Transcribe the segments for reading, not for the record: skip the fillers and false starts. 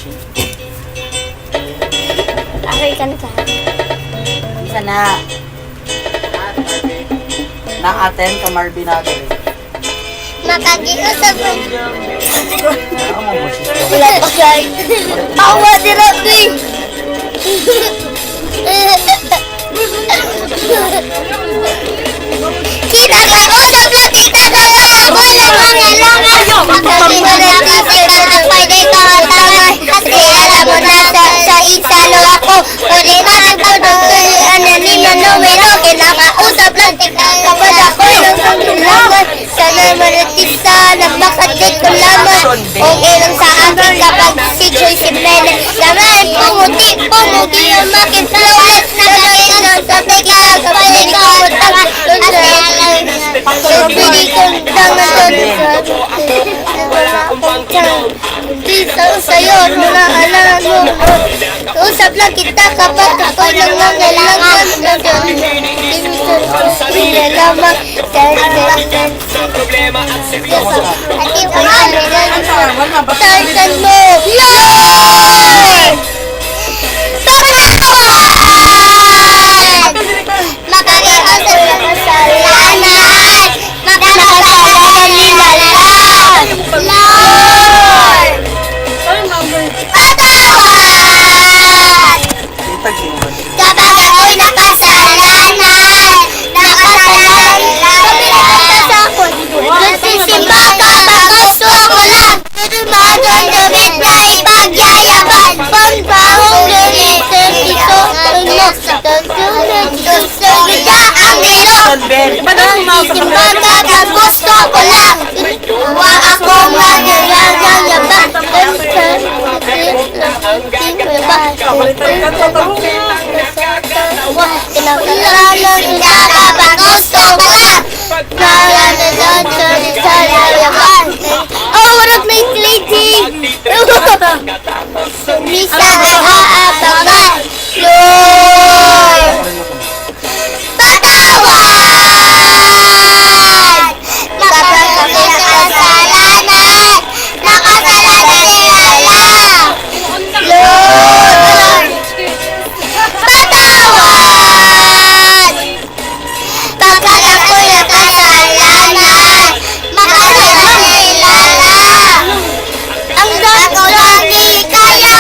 machine. Okay ka na saan? Sana. Na-attend ka Marvin natin. Makakiusap mo. Ano mo sis? Wala pa guys. Awa si Rocky. Kita kausap lang kita sa wala pangalaman. Kasi wala na pwede ka matangan. Kasi alam mo na sa isa lang ako. Pwede matutulog anonimo numero. Kinakausap lang kita kapag ako'y nagpangalaman. Sana maratisa na makadit ko lamang. Okay lang sa akin kapag siko'y simple na naman. Pumuti ang makitawin. Nagkainan sa teka kapag ikaw utang. Pili kong dangan hindi sa'yo na alam mo. Usap lang kita kapag ako'y nangangailangan. Hindi lamang tartan mo. Lord! Makakiusap ng kasalanan. Makakasalanan nila lang. Lord! Patawad! Kapag ako'y nakasalanan. Nagsisimba ka pag gusto ko lang. Tumadong damit na ipagyayaban. Pambahong ganito ito mo. Tagsunod gusto kita ang ilong. Nagsisimba ka pag gusto ko lang. Huwa ako magyayagayaban. Kinakalalan kita kapag gusto ko lang. Nalalalan sa yayaban. Oh, walang may lady! Misa ay aabangan. Lord! Patawad! Kapag ako'y nakasalanan, nakasalanan nila lang. Lord! Patawad! Kapag ako'y nakasalanan, makasalanan nila lang. Ang lagi, kaya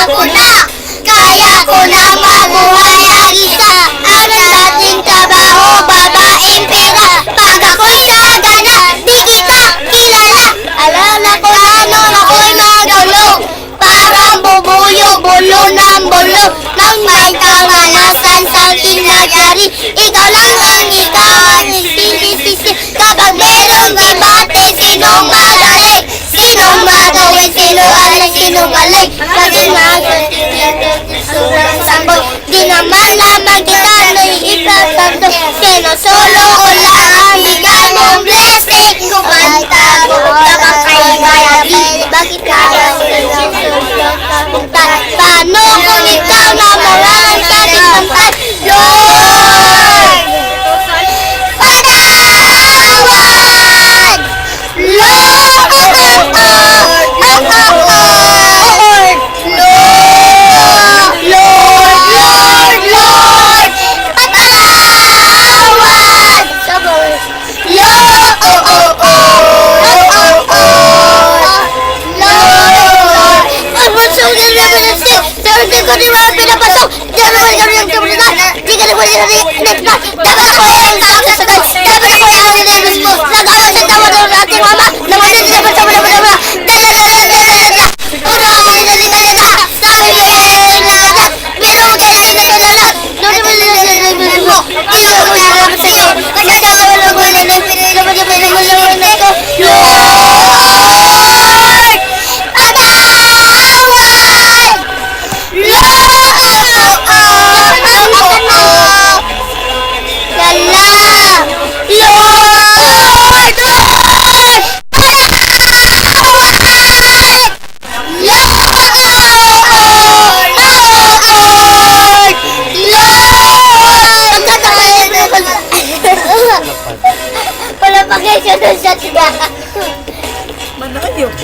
ko na mabuhay ang isa. Ang dating trabaho, babaeng pera. Pag ako'y nagana, di kita kilala. Alala ko na nung ako'y nagulong. Parang bubuyo, bulo ng bulo. Nang may kamalasan sa kinagari. Ikaw lang ang ikaw ang sinisisi. Kapag merong debate, sinong magaling? Sinong magaling? Sino alay? Sinong alay? Kasi sobrang samboy. Di naman naman kita naiipagtanto. Solo ko lang ang bigay mong blessing. Kumanta mo kapag kayo bayabin. Bakit kaya sinusunod kapuntan? Paano kung ikaw na maraming kapitampan? Lord! Patawad! Lord!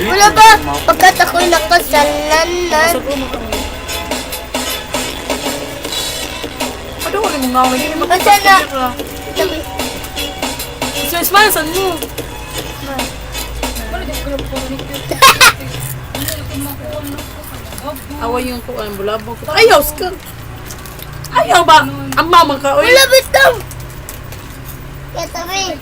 Wala pa. Kat ako'y nakasalanan. Sa puno kami. Ano ko rin mong ngawin? Hindi mo Asa na? Smile, saan mo? Away yung kuwan, bulabog. Ayaw, ska. Ayaw ba? Ang mama ka, oy. Wala bitang! Kaya sabi.